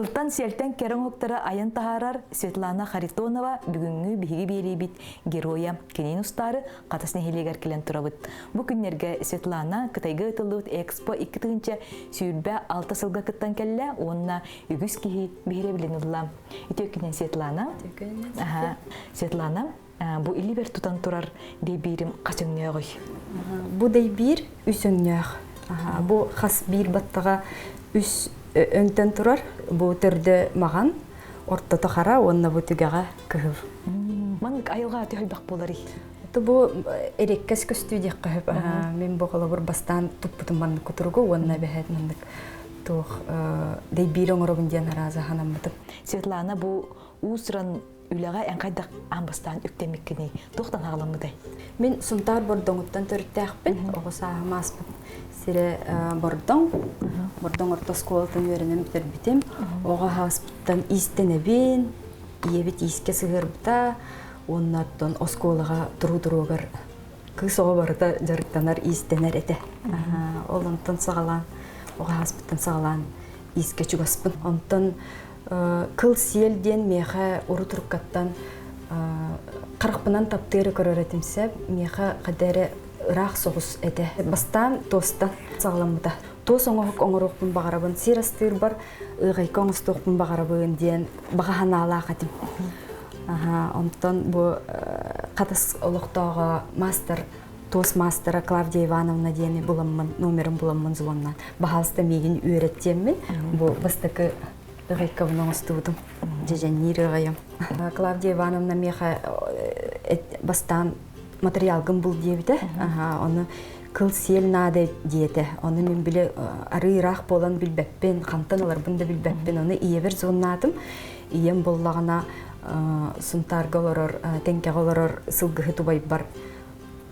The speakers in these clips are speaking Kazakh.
Сылтан селтен керен хоктара аян тахарар Светлана Харитонова бүгүнгү биһиги берибит героя кенен устары катасына хелегер келен турабыт. Бу күннерге Светлана Кытайга ытылыт Экспо 2-нче сүйүрбө 6 сылга кыттан келле, онна үгүс кихи бере билен улам. Итөкүнен Светлана. Светлана, бу илибер тутан турар дейбирим качыңнөгөй. Бу дейбир үсөңнөг. Бу хас бир баттага үс өңтөн турар. Бу төрдө маган орто тохара онна бу түгага кыһып. Ман айылга төһөлбак болары. Бу эреккес көстүдик кыһып. Мен бу голобур бастан туппутум ман кутургу онна бехет мандык. Тух дейбир оңоробун ден араза ханамбытып. Светлана бу усран үләгә әңкайдак амбастан үктемеккени тохтан хагаламыдай. Мен сунтар бордоңуттан төрттәкпин, огысаамаспын. Сире бордоң орто сколтан өренем тербитем. Ога хаспыттан истенебин, иебит иске сыгырбыта, оннаттан осколага туру-туругар кысога барыта жарыктанар истенер эте. Олонтон сагалан, ога хаспыттан сагалан иске чугаспын. Онтон кыл селден меха уру туруккаттан каракпынан таптыры көрөретимсе меха кадере рах согус эте. Бастан тостан сагаламыта. Тос оңок оңорокпун багарабын, сирастыр бар, ыгайка оңостокпун багарабын ден баганаала катим. Онтон бу катас олоктоого мастер, тос мастера Клавдия Ивановна дени буламмын, номерин буламмын звоннан. Бахалста мегин үйрөттеммин. Бу бастакы ыгайка оңостуудум. Жеженир ыгайым. Клавдия Ивановна меха бастан материал гымбул дебите. Оны кыл сел нада диете. Оны мен биле арыйрах болан билбеппен, кантаналар бунда билбеппен. Оны иебер звоннатым. Ием боллагана сунтарга олорор, тенкеге олорор сылгыхы тубай бар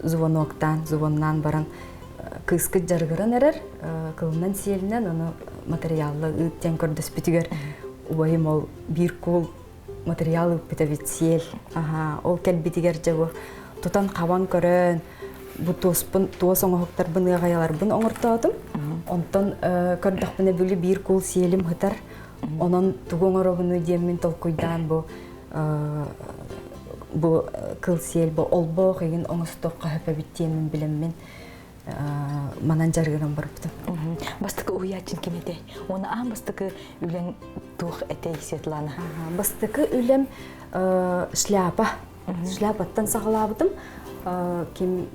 звоннан баран кыскы жаргыран эрер. Кылынан селинен оны материаллы ыттен көрдөспүтүгөр. Уайым ол бир кул материал ыппытабит сел. Ол келбитигер жабы тутан кабан көрөн. Бу туос оңоктар быны гаялар бын оңортотум. Онтон көрдөкпүнө бүлү бир кул селим хытар. Онон тугоңоробуну демин толкуйдан бу кыл сел бу олбо кыйын оңостокка хөпөбиттемин билем мен манан жаргыран барыптым. Бастыкы уячин кемете. Оны бастыкы үлен тух этей Светлана. Бастыкы үлем шляпа. Шляпаттан сагалабытым. Ким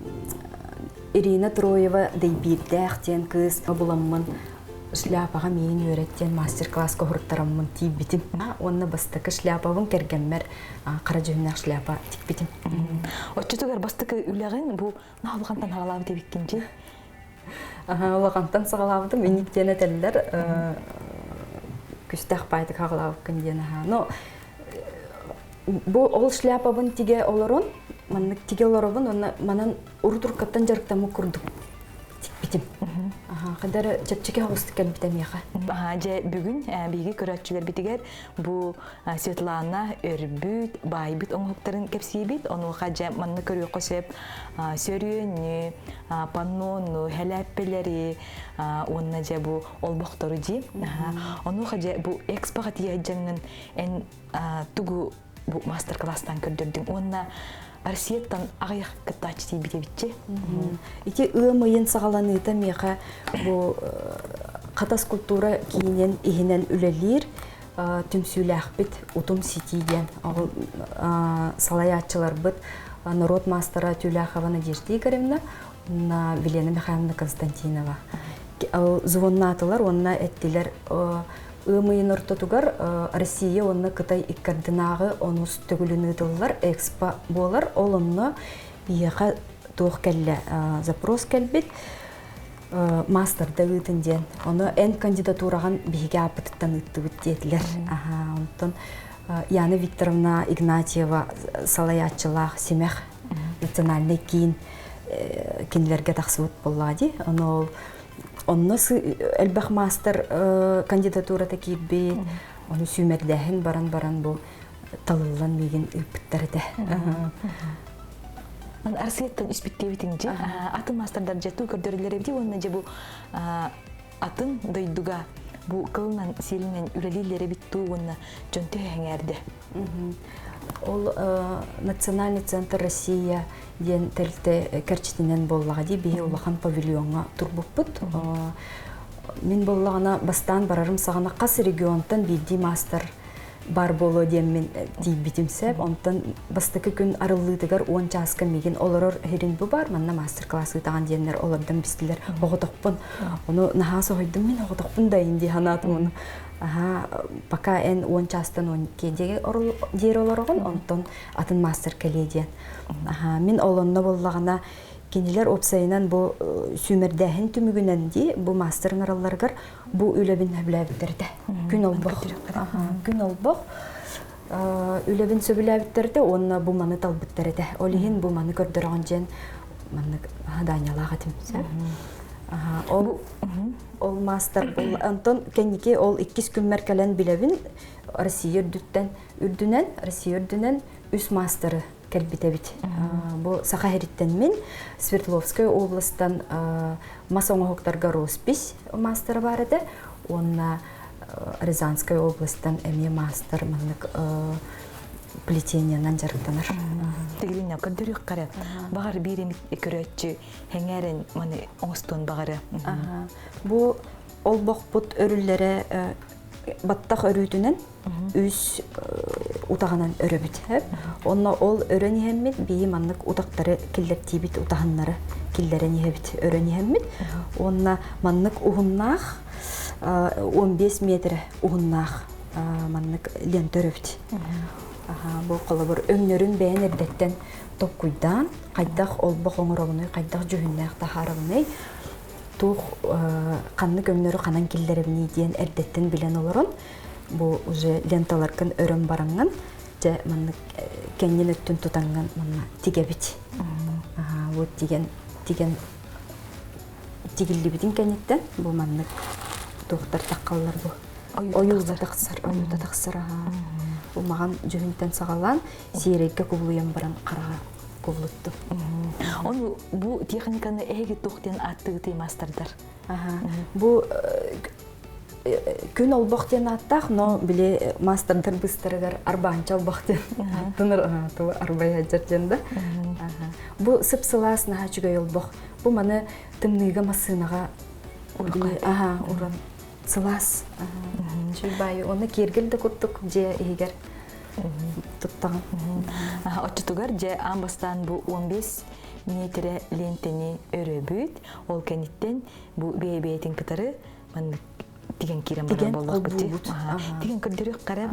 Ирина Троева дейбирдәхтен кыз буламмын. Шляпага мен үйрәттен мастер-класс kohortaramмын тибитим. Онны бастыкы шляпабын кергенмер кара жөннәк шляпа тикбитим. Оччутугар бастыкы үләген бу нагылгантан хагалабы дебиккенчи. Олагантан сагалабытым миниктен этеллер күстәк байтык хагалабы кенден. Но бу ол шляпабын тиге олорон, маннык тиге олоробун, манан урутуркаттан жарыктамы курдук. Тикбитим. Кадары чепчеке хогустук келбитем яха. Же бүгүн биги көрөтчүлөр битигер бу Светлана өрбүт, байбыт оңоктарын кепсибит, ону хажа манны көрүп косеп, сөрүнү, паннону, хелеппелери, онна же бу олбоктору жи. Ону хажа бу экспога тиежеңин эн тугу бу мастер-класстан көрдүрдүң. Онна Арсиеттан ағаяқ кыттачы бите-битче. Ити ыымыйын сағаланыйта меха бу ката скульптура кейінен ихинен үлелер түмсүләқ бит утум ситиден. Салаятчылар бит народ мастера Тюляхова Надежда Игоревна, Велена Михайловна Константинова. Звоннатылар, онна әттілер Ыымыйын ортотугар Россия онна Кытай иккардынағы онус төгіліні дылылар, экспо болар, олымны бияға тоқ кәлі запрос кәлбет мастерда үтінден. Оны ән кандидатураған бейге апытыттан үтті өттетілер. Яна Викторовна Игнатьева салаятчылақ семех национальный кинлерге тақсыбыт болады. Онны әлбәқ мастер кандидатура таки бейт, оны сүймердәхін баран бұл талылан меген үпіттер әді. Арсиеттен үспітте бітіңде, атын мастердар жәтті көрдөрілер әбді, онына же бұл атын дойдуға бу кылнан силинен үлелилери битту уонна жонтө хеңерде. Ол Национальный центр Россия ден тәлте кәрчетінен боллаға ди бейі улахан павильонға турбуппут. Мен боллағына бастан барарым сағана қас регионтан бейді мастер бар болу дем мен дейбітімсеп. Онтан бастықы күн арыллыдығар 10 часқа меген оларыр херин бұ бар. Манна мастер-классы таған денлер олардан бістілер оғытақпын. Оны наға соғайдым мен оғытақпын дайын дей ханатым. Пока эн 10 частан 12 дейір оларығын, онтан атын мастер кәледен. Мен олонна боллағына кенелер опсайынан бұл сүймердәхін түмігінен де бұл мастерын араларғар бұл үләбін әбіләбіттерді. Күн олбақ. Күн олбақ. Үләбін сөбіләбіттерді, онына бұл маны талбыттарды. Олейін бұл маны көрдіріған жен маны данялаға тімсі. Ол мастер бұл. Антон кәнеке ол 2 күн мәркәлән біләбін Россия үрдінен үс мастері кәлбіті бит. Бұл Сақа Хериттен мен Свердловская областан масоңа хоқтарға роспись мастер бар еді. Онна Рязанская областан әме мастер манлық плетениянан жарықтанар. Тегіліне көрдірік қары. Бағар беремет көрәтші хәңәрін маны оңыстуын бағары. Бұл ол бұт өрілері баттақ өрүйтінен үз утағанан өрі біт. Онна ол өрі нехеммет бейі манлық утақтары келдер тейбіт утағанлары келдері нехебіт өрі нехеммет. Онна манлық уғыннақ 15 метр уғыннақ манлық лент өрі біт. Бұл қолы бір өңнерін бәйін әрдеттен топ құйдан, қайдақ олбақ оңырауыны, қайдақ жүхіннәқ тахарауыны, туқ қанлық өңнері қанан келдеребіне дейін әрдеттен білен оларын. Бұл уже ленталарқын өрім баранған, жа кәнген өттін тұтанған теге біт. Бұл тегілі бітін кәнеттен, бұл туқтар таққалар бұл. Ойылда тақсыр. Бұл маған жүхінтен сағалан, сейрекке көбілуен баран қараға көбілітті. Оны бұл техниканы әйгі тоқтен аттығы мастардар? Бұл күн олбақ ден аттақ, но біле мастардар бұстарығар арбанча олбақ ден аттыныр арбай әджер денді. Бұл сып-сылас наға жүгай олбақ. Бұл маны тымныйға масынаға ұран. Сылас. Жүбайы. Оны кергілді күрттік же егер тұттаған. Отчытығар же амбастан бұл 15 метрі лентені өрі бүт. Ол кәнеттен бұл бейбейтін пытары деген керем баран болуқ бұт. Деген көрдірек қарам.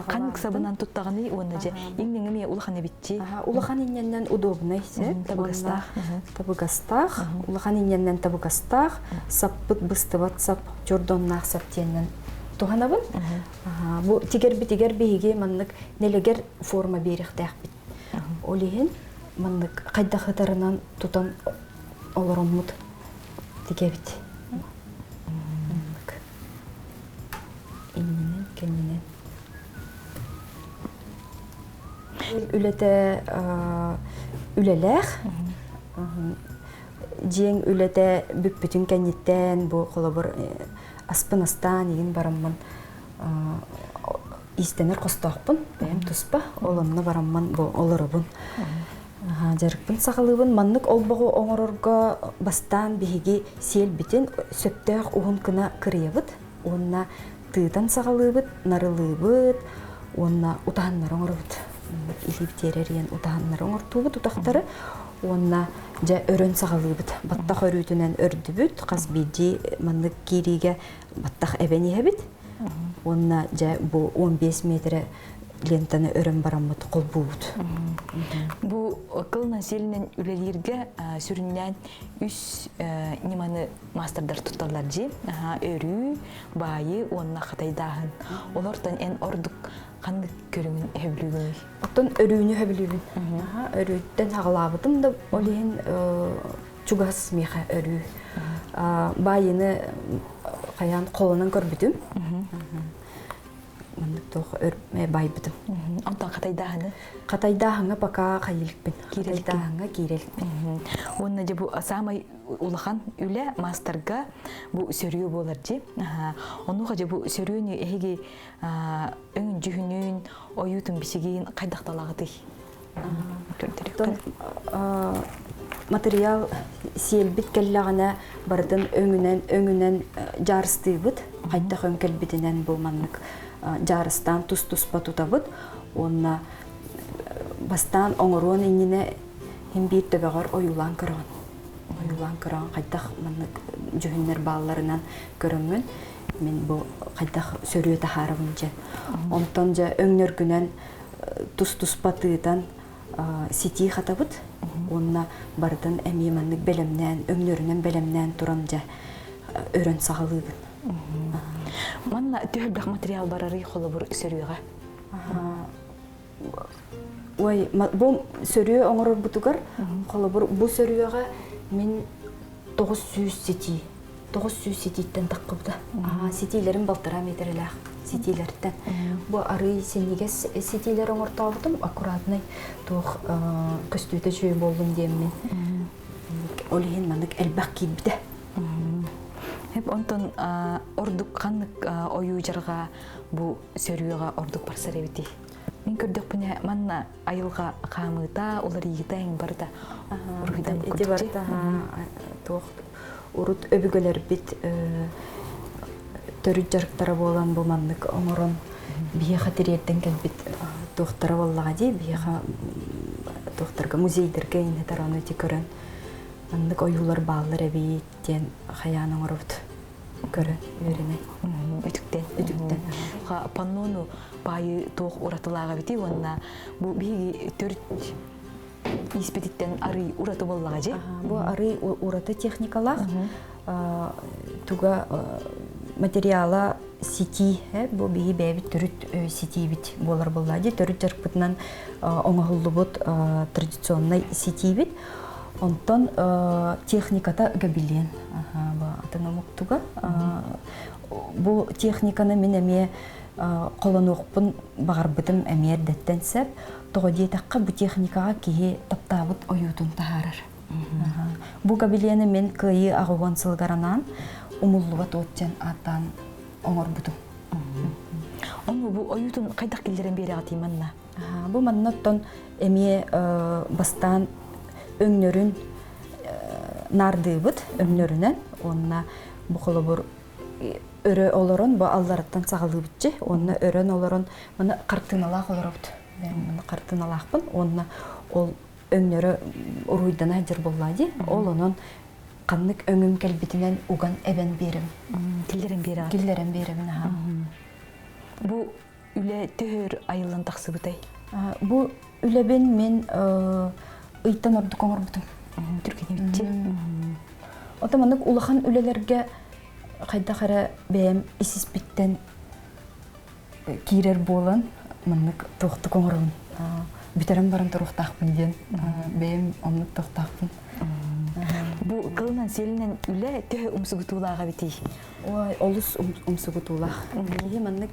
Қанық сабынан тұттағаны оны же еңнеңіме ұлықаны бітті. Ұлықан иненнен удобный. Табығастақ. Ұлықан иненнен табығастақ. Саппыт бұстыват сап, жордоннақ саптеннен туғанабын. Бұл тегер бейге манлық нелегер форма беріқтәқ бит. Олеген манлық қайда қытарынан тұтан олырын мұд теге бит. Инненен, кәненен. Үлеті үлеләқ. Жең үлеті бүк-бүтін кәнеттен, бұл қолы бір аспынастан еген барамман истенер қостақпын, бәйім тұспа, олымны барамман бұл олырыбын. Жарықпын сақылыбын, маннық олбағы оңырырға бастан бейге сел бітін сөптәқ ұғын кына кіребіт, онына тыытан сағалыбыт, нарылыбыт, онына утағаннар оңырыбыт. Илибтеререн утағаннар оңыртубыт утақтары, онына жа өрін сағалыбыт. Баттақ өрүтінен өрдібіт, қаз бейде манлық кереге баттақ әбәне әбіт. Онына жа бұл 15 метрі лентаны өрін барамыт қол бұғыт. Бұл қылынан селінен үлелерге сүріннен үс неманы мастердар тұтталар же. Өрі, байы, онына қатайдағын. Олардан ән ордық қанды көріңін әбілігін? Оттан өріні әбілігін. Өріттен ағылабыдым да олейін чугас меха өрі. Байыны қаян қолынан көрбітім. тох байбытым. Онтон катайдааны. Катайдаахыңа пока кайылыкпын. Катайдаахыңа киреликпин. Онна же бу самай улахан үле мастерга бу сөрүө болар же. Онуга же бу сөрүөнү эги өң жүхүнүн оютун бисигин кайдакталагыды. Тон материал сиэлбит келлағана бардын өңүнен жарыстыйбыт. Кайдах өңкелбитинен бу маннык жарыстан тус-туспа тутабыт. Онна бастан оңоруон иңине химбир төбөгөр оюлан көрөн. Оюлан көрөн кайдах маннык жүхүннер бааларынан көрөнгөн. Мен бу кайдах сөрүө тахарыбын же. Онтон же өңнөргүнен тус-туспа тыытан сити хатабыт. Онна бардын эми маннык белемнен, өңнөрүнөн белемнен туран же өрөн сагалыыбын. Манна төһөлбөх материал барары холобур сөрүөгө. Ой, бу сөрүө оңорор бутугар, холобур бу сөрүөгө мен 900 сити. 900 сититтен таккыбыта. Ситилерин балтыра метрелах. Ситилерден. Бу ары сенеге ситилер оңортабытым, аккуратный тух көстүтө жөө болдум дейм мен. Олихин маннык элбак кийбиде. Хеп онтон ордук каннык оюу жарга бу сөрүөгө ордук барсар эбити. Мен көрдөк буне манна айылга камыта, улар ийгита эң барда. Ургидан Эти барда тух урут өбүгөлөр бит төрүт жарыктары болан бу маннык оңорон бие хатириеттен келбит тухтара боллага ди бие тухтарга музейдерге ине тараны ти көрөн маннык оюлар баалар эби тен хаян оңорот көрөн үйренэ үтүктен паннону байы тух уратылага бити онна бу биги төрүт испедиттен ары ураты боллага же. Бу ары ураты техникалар туга материала сити бу биги бэбит төрүт сити бит болар боллади төрүт жарпытынан оңохуллубут традиционный сити бит онтон техниката габилен бу атанамуктуга бу техниканы мен эме колонуукпун багарбытым эмиердеттен сеп тогодие такка бу техникага кии таптабыт оютун тахарар. Бу габилени мен кыйы агуган сылгаранан умуллуга тоотчен аттан оңорбутум. Ону бу оютун кайдак килдерен бери атый манна? Бу маннаттон эми бастан өңнөрүн нардыбыт өңнөрүнөн онна бу холобур өрө олорон бу аллараттан сагалыбыт же онна өрөн олорон мына картыналак олоробут. Мен картыналакпын онна ол өңнөрө уруйдан ажыр боллади ол онон каннык өңүм келбитинен уган эбен берим Килдерен берим Бу үле төһөр айылын таксыбытай. Бу үлебен мен ыйттан ордук оңорбутум. Түркенебитчи. Отаманык улахан үлелерге кайда кара бэм исиспиттен кирер болан маннык тохтук оңорун. Битерем барын туруктакпын ден. Бэм оннук тохтакпын. Бу кылынан селинен үле төһө умсугутуулага бити. Ой, олус умсугутуулах. Кие маннык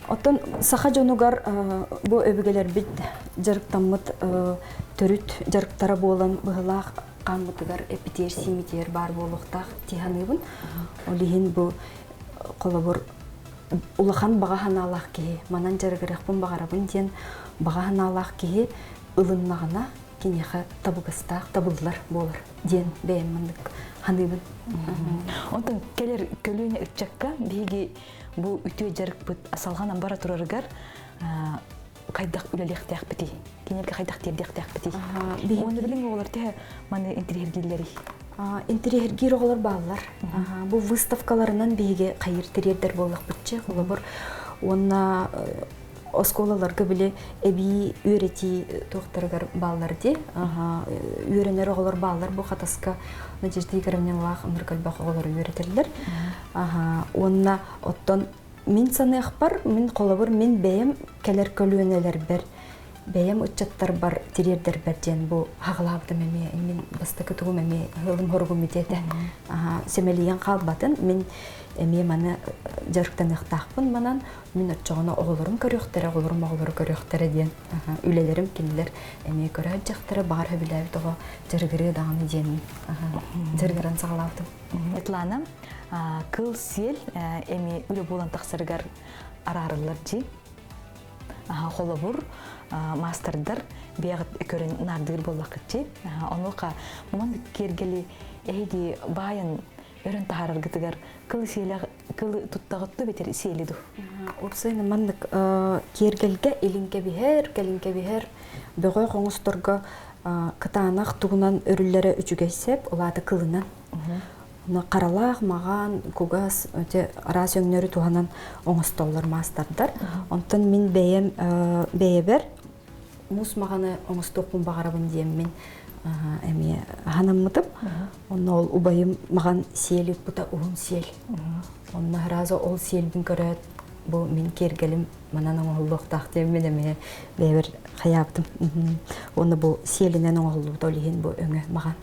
Оттон саха жонугар бу өбүгелер бит жарыктаммыт төрүт жарыктара болан быһылаах каммытыгар эпитер симитер бар болуктак тиханыбын. Олихин бу колобур улахан багаханалах ки манан жарыгыракпын багарабын ден багаханалах ки ылыннагына кинеха табыгыстак табыллар болар ден бэйммындык ханыбын. Онтон келер көлүнө ытчакка биги бу үтө жарыкпыт асалганан бара турарыгар кайдак үлелектек бити. Кинерге кайдак тердектек бити. Оны билиң олар те маны интерьергилери. Интерьергир олар баалар. Бу выставкаларынан биге кайыр терьердер болдук битчи. Олар онна осколаларга биле эби үйрөти тохтаргар баалар ди. Үйрөнөр олар баалар бу хатаска Надежда Игоревна Лах Нуркалбах олар үйрөтелер. Онна оттон мин саныах бар, мин колобур, мин бэйм келер көлүөнелер бер бәйем учаттар бар тирердер берден бу хаглабды мәме мен бастакы тугу мәме хылым хоргу митете. Семелиен калбатын мен эме маны жарыктан ыктакпын манан мен отчогона оголорум көрөктөр диен. Үлелерим кинилер эме көрө жактары бар билеби того жаргыры даганы диен. Жаргыран саглабды. Этлана кыл сел эми үле болан таксыргар арарылар жи. Холобур мастердар бегат көрөн нардыр боллакчы. Онука мон кергели эди баян өрөн тахарар гытыгар кыл селе кыл туттагытты бетер селиду. Урсыны мандык кергелге илинке бихер бөгө коңусторго кытаанак тугунан өрүллөрө үчүгесеп улады кылынан. Каралах маган кугас өте арас өңнөрү туганан оңостоллор мастардар. Онтон мен бейебер мус маганы оңостокун багарабын дием мен эми ханаммытып. Онно ол убайым маган сиелик бута уун сиел. Онно разы ол сиелбин көрөт. Бу мен кергелим манан оңоллуктак дием мен эми бейебер хаяптым. Онно бу сиелинен оңоллукту олиген бу өңө маган.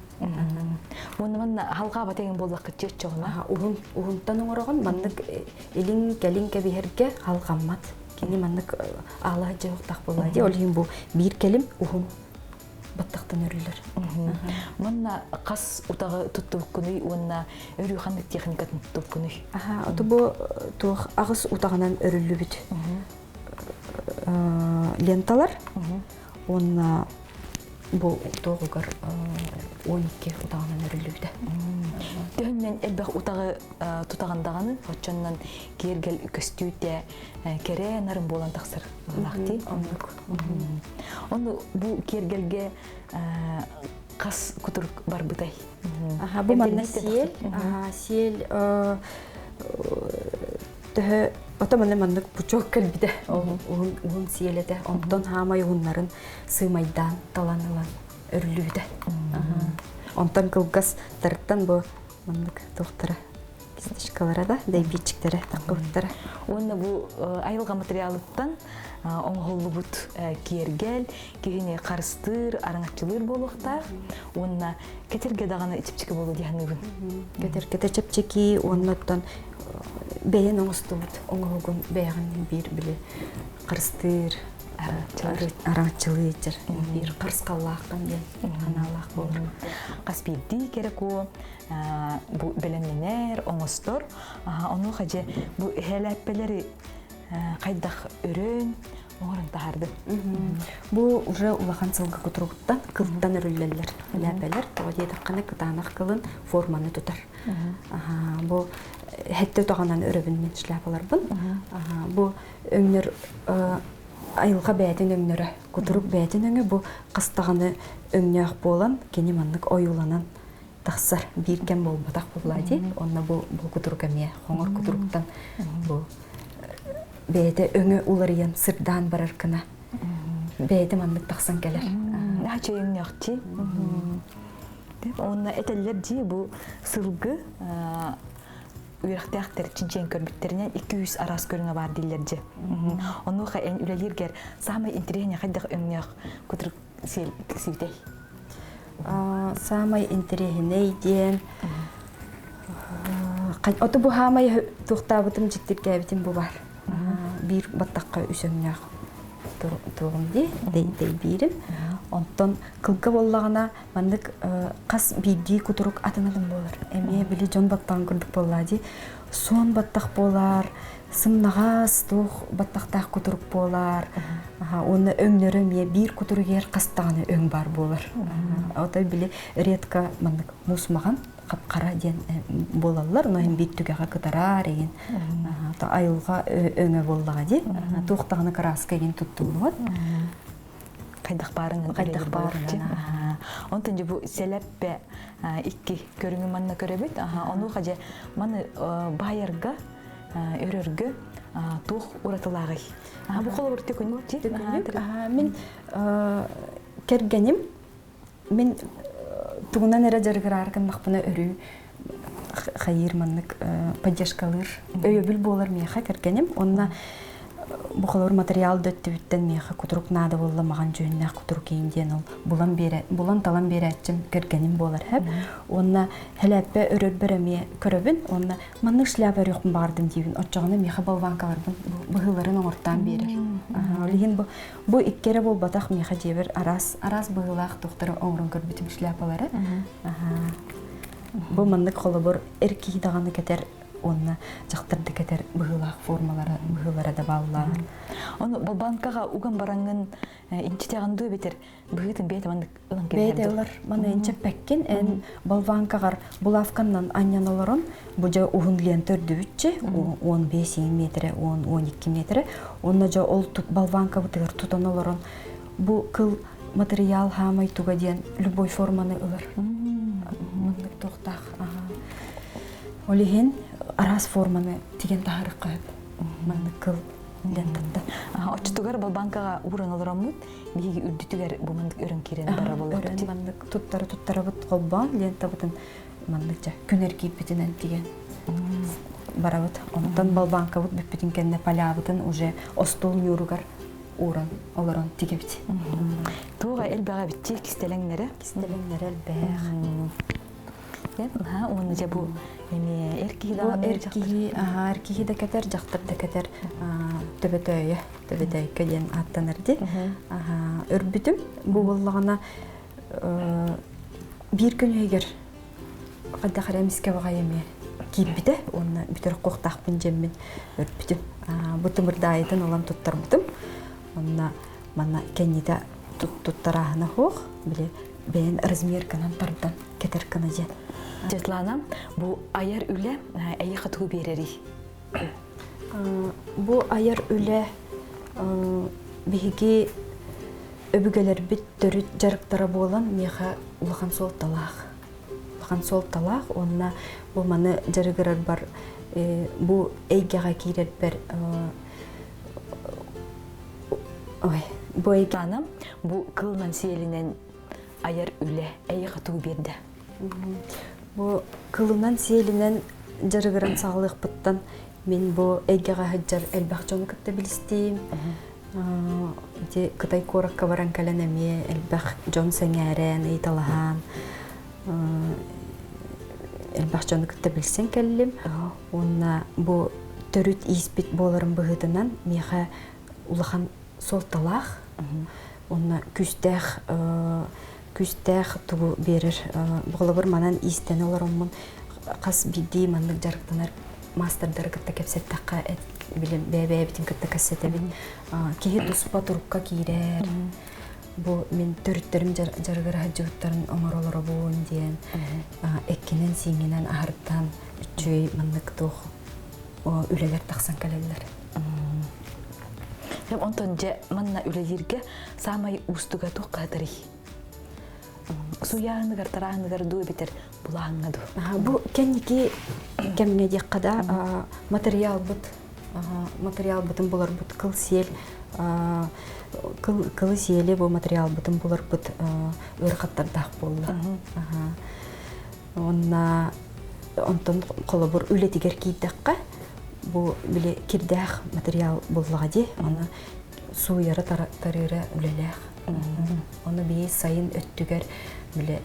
Оннан халга батеген боллакка жет жогуна. Угунтан оңорогон мандык илин келин кебиһерге халгаммат. Кини мандык ала жоктак болду. Олин бу бир келим угун баттактан өрүлөр. Манна кас утагы туттук күнү, онна өрү хандык техникатын туттук күнү. Ото бу тух агыс утагынан өрүлүбүт. Ленталар. Онна бу тогугар 12 утагынан өрүлүбүт. Төһөннән элбэх утагы тутагандаганы, очоннан кергел көстүтә кере нарын болан таксыр лахти. Онда бу кергелге кас кутурук бар бутай. Бу манна сиел төһө отоманы мандык пучок келбиде. Уун сиелете. Онтон хамай ууннарын сыймайдан таланылан өрүлүбүт. Онтон кылгас тарттан бу мандык токтора кистишкалара да дейбичиктери таккыттары. Онна бу айылга материалыттан оңголлубут кергел, кегине карыстыр, араңатчылыр болуктар. Онна кетерге даганы ичипчики болу дияныгын. Кетерге чепчики, оннотон бейен оңостубут, оңолгун бейган бир биле карыстыр, араңатчылыр, бир карскаллаакан ден каналаак болор. Каспирди керек о бу белемнер, оңостор, ону хаже бу хелеппелери кайдах өрөн оңорун тахарды. Бу уже улахан сылга кутуруктан кылдан өрүллерлер. Хелеппелер тоодей такканы кытаанак кылын форманы тутар. Бу хетте тоганан өрөбүн мен шляпаларбын. Бу өңнөр айылга бәйтин өңнөрө, кутурук бәйтин өңө бу кыстаганы өңнөк болан, кени мандык оюланан тахсар бирген болбатак буллади. Онна бу кутурук эме, хоңор кутуруктан бу бәйте өңө уларыян сырдан барар кына. Бәйте мандык тахсан келер. Ача өңнөкчи. Онна этеллер ди бу сылгы уйрактактар чинчен көрбүттеринен 200 арас көрүнгө бар дилерди. Онуха эн үлелергер самый интересный хайдак өңнөк кутурук сел кисибдей. Самый интересный ден ото бу хамай туктабытым життиркебитим бу бар. Бир баттакка үсөңнөк тугунди дей бирим. Онтон кылга боллагана мандык кас бирди кутурук атыналым болар. Эме били жон баттан кырдык боллади. Сон баттак болар, сымнагас тух баттактак кутурук болар. Оны өңнөрү ме бир кутуругер кастаганы өң бар болар. Ото били редко мандык мусмаган капкара ден болалар, но эми биттүгага кытарар еген. Та айылга өңө боллага ди. Туктаганы краска еген туттулуат. Кайдак барыңын Онтон же бу селеппе икки көрүнгү манна көрөбүт. Ону каже маны байырга өрөргө тух уратылагы. Бу коло бир төкүн ти. Мен кергеним мен тугунан эре жаргырар кымакпына өрү хайыр маннык поддержкалыр өйөбүл болар меха кергеним. Онна бу холор материал дөттүбүттен меха кутурук наада болла маган жөннах кутурук инден ол булан талан берәчим кергеним болар хәп. Онна хәләппе өрөр береме көрөбүн. Онна манны шляпа юкмун бардым дибин. Отчагына меха балванка барбын. Быгыларын оңортан берер. Олигин бу иккере бол батак меха жебер арас быгылак доктор оңрон көрбүтүм шляпалары. Бу маннык холобор эрки даганы кетер. Онна жактырды кетер быгылак формалары да баллар. Оны балбанкага уган бараңын инчитеган бетер быгытын бет мандык ылан келер. Бетелер мана инче пеккен эн балбанкагар булавканнан аньяналарын бужа угунлен төрдүбүтче 15 метр, 10-12 метр. Онна жа ол балбанка бутыгар тутаналарын бу кыл материал хамай туга ден любой форманы ылар. Мандык токтак. Олиген арас форманы тиген тахарык кайып. Мандык кыл лентатта. Очтугар балбанкага уран алыраммыт, биги үрдүтүгөр бу мандык өрөн кирен бара болот. Өрөн мандык туттары бут колбан лента бутын мандык жа күнөр кийипитинен тиген. Барабыт. Онтан балбанка бут бипитин кенне палябытын уже остол юругар уран алыран тигебит. Туга элбага битти кистелеңнере элбэг. Оны же бу эми эркиги да кетер, жактыр да кетер төбөтөй кеден аттанырды. Өрбүтүм бу боллагана бир күн эгер кадда харамиске бага эми кийбите, оны бүтөр коктакпын жеммин өрбүтүм. Бутумурда айтын олам туттарбытым. Онна мана кеннида туттарахына хох, биле бен размер канан тардан кетер канаje. Светлана, бу аяр үле әйе катуу берери. Бу аяр үле биги өбүгөлөр бит төрүт жарыктара болан меха улахан сол талак. Онна бу маны жарыгырар бар. Бу эйгега кирер бер бу Светлана, бу кылнан сиелинен аяр үле әйе катуу берди. Бу кылынан сиелинен жарыгыран саглык быттан мен бу эйгега хаджар элбахчону кытта билистим. Кытай коракка баран каленеме элбах жон сеңерен ыйталахан. Элбахчону кытта билсен келлим. Онна бу төрүт испит боларын быгытынан меха улахан сол талах. Онна күстәх тугу берер. Болобор манан истен оларыммын кас биди мандык жарыктанар мастердар кытта кепсеттакка билем бебебитин кытта кассетебин. Кеһи туспа турукка кирер. Бу мен төрүттерим жарыгыр хаҗыттарын оңоролоро буун диен. Эккенен сиңенен ахырттан үчөй мандык тух үлелер таксан келелер. Hem ondan je manna үлелерге самай устуга тоқатыры. Суяныгар тараңыгар ду битер булаңыду. Бу кенники кемне деккада материал бутын булар бут кыл сел кыл селе бу материал бутын булар бут өркаттардак болду. Онтон колобур үлетигер кийдакка бу биле кирдах материал буллагади, аны суяра тарыра үлелех. Оны бие сайын өттүгер биле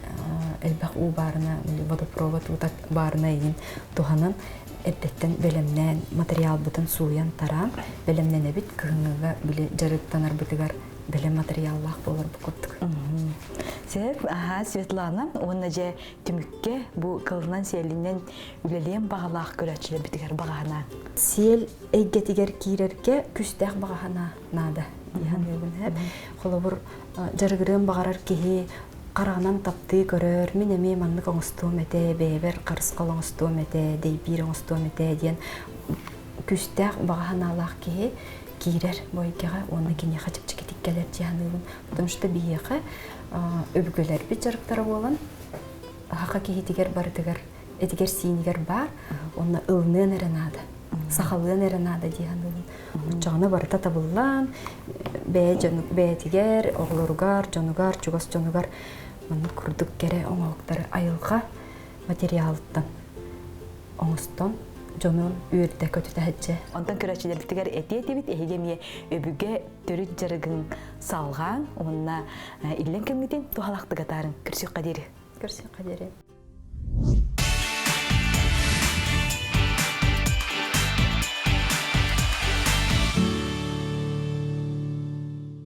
элбак у барына, биле водопровод утак барына ин туханан эттен белемнен материал бутын суян таран, белемнен бит кыгыга биле жарыктанар бутыгар белем материаллах болар бу коттук. Светлана, оны же түмүкке бу кылынан селинен үлелен багалах көрөчүлөр битигер багана. Сел эйгетигер кирерге күстәх багана нада. Ян югун хәп. Холобур жарыгырын багарар кеһи карагынан тапты көрөр. Мен эме манны коңстуу мете бебер карыскалың стуу мете, дейбир стуу мете дигән күстәх баганалах кеһи кирер бойкага оны кине хачып чикетиккелер ян югун. Потому что биеха өбгөлөр бит жарыктары болан. Хака кеһи тигер бардыгар, этигер синигер бар, оны ылнын эренада. Сахалын эренада дигән. Жаны барыта табылган, бетигер, оглоругар, жонугар, чугас жонугар, маны курдук кере оңоктары айылга материалдан. Оңостон жонун үйрдө көтүтәһәҗҗә. Онтан көрәчилер битигер этиетибит эхигемие өбүгө төрүт жарыгын салган, онна иллен кемгитин тухалактыга тарын көрсөк кадери. Көрсөк кадери.